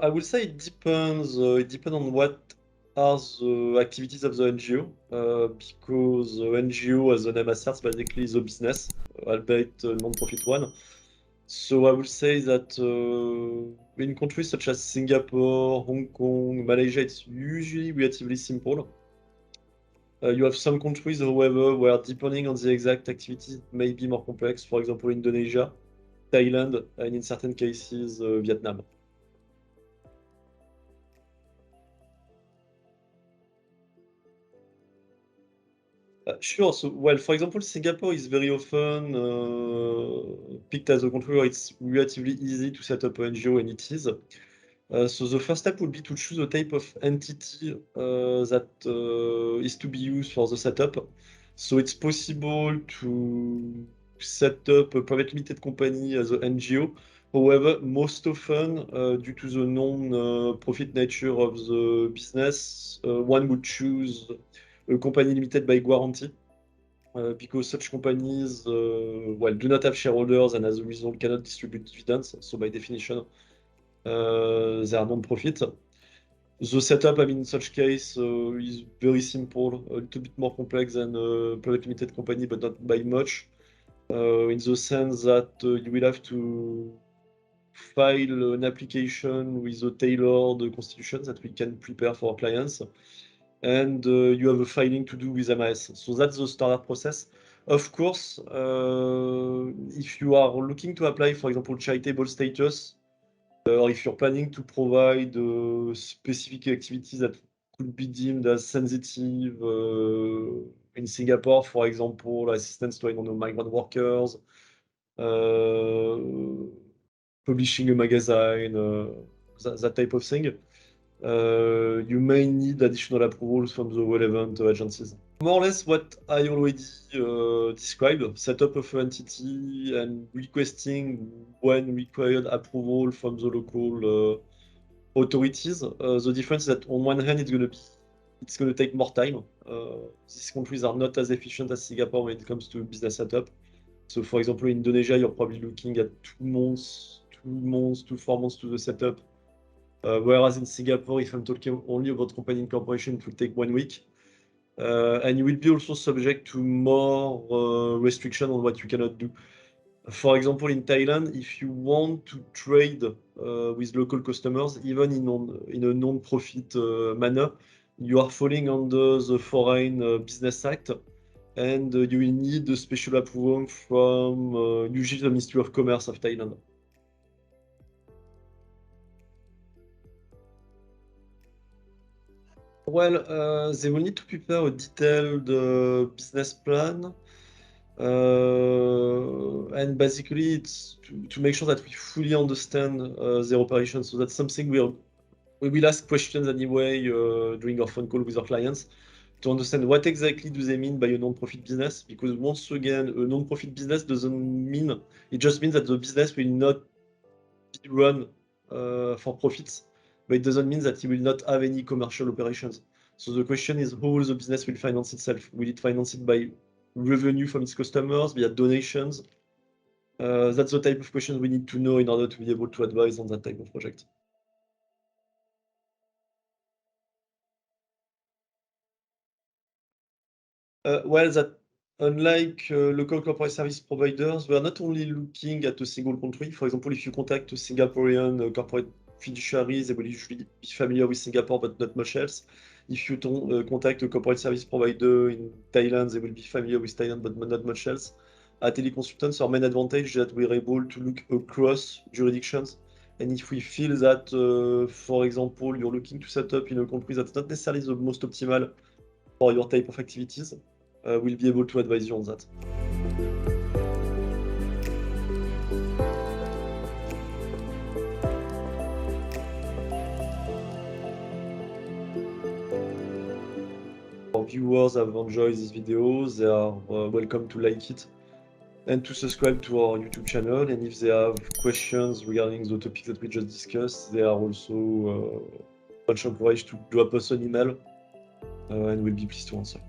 I will say it depends. It depends on what are the activities of the NGO, because the NGO, as the name asserts, basically is a business, albeit a non-profit one. So I will say that in countries such as Singapore, Hong Kong, Malaysia, it's usually relatively simple. You have some countries, however, where depending on the exact activity, it may be more complex. For example, Indonesia, Thailand, and in certain cases, Vietnam. Sure. So, well, for example, Singapore is very often picked as a country where it's relatively easy to set up an NGO, and it is. So the first step would be to choose a type of entity that is to be used for the setup. So it's possible to set up a private limited company as an NGO. However, most often, due to the non-profit nature of the business, one would choose a company limited by guarantee, because such companies, well, do not have shareholders and as a result cannot distribute dividends. So by definition, they are non-profit. The setup, I mean, in such case, is very simple, a little bit more complex than a private limited company, but not by much, in the sense that you will have to file an application with a tailored constitution that we can prepare for our clients. And you have a filing to do with MAS. So that's the standard process. Of course, if you are looking to apply, for example, charitable status, or if you're planning to provide specific activities that could be deemed as sensitive, in Singapore, for example, assistance to, I don't know, migrant workers, publishing a magazine, that type of thing, you may need additional approvals from the relevant agencies. More or less what I already described, setup of an entity and requesting when required approval from the local authorities. The difference is that on one hand, it's going to take more time. These countries are not as efficient as Singapore when it comes to business setup. So for example, in Indonesia, you're probably looking at 2 months to 4 months to the setup. Whereas in Singapore, if I'm talking only about company incorporation, it will take 1 week. And you will be also subject to more restriction on what you cannot do. For example, in Thailand, if you want to trade with local customers, even in a non-profit manner, you are falling under the Foreign Business Act, and you will need a special approval from usually the Ministry of Commerce of Thailand. Well, they will need to prepare a detailed business plan, and basically it's to make sure that we fully understand their operations. So that's something we will ask questions anyway during our phone call with our clients to understand what exactly do they mean by a non-profit business. Because once again, a non-profit business doesn't mean, it just means that the business will not be run for profits, but it doesn't mean that it will not have any commercial operations. So the question is, how the business will finance itself? Will it finance it by revenue from its customers, via donations? That's the type of questions we need to know in order to be able to advise on that type of project. Well, that unlike local corporate service providers, we are not only looking at a single country. For example, if you contact a Singaporean corporate fiduciary, they will usually be familiar with Singapore, but not much else. If you contact a corporate service provider in Thailand, they will be familiar with Thailand, but not much else. At Teleconsultants, our main advantage is that we're able to look across jurisdictions. And if we feel that, for example, you're looking to set up in a country that's not necessarily the most optimal for your type of activities, we'll be able to advise you on that. Our viewers have enjoyed this video, they are welcome to like it and to subscribe to our YouTube channel. And if they have questions regarding the topics that we just discussed, they are also much encouraged to drop us an email, and we'll be pleased to answer.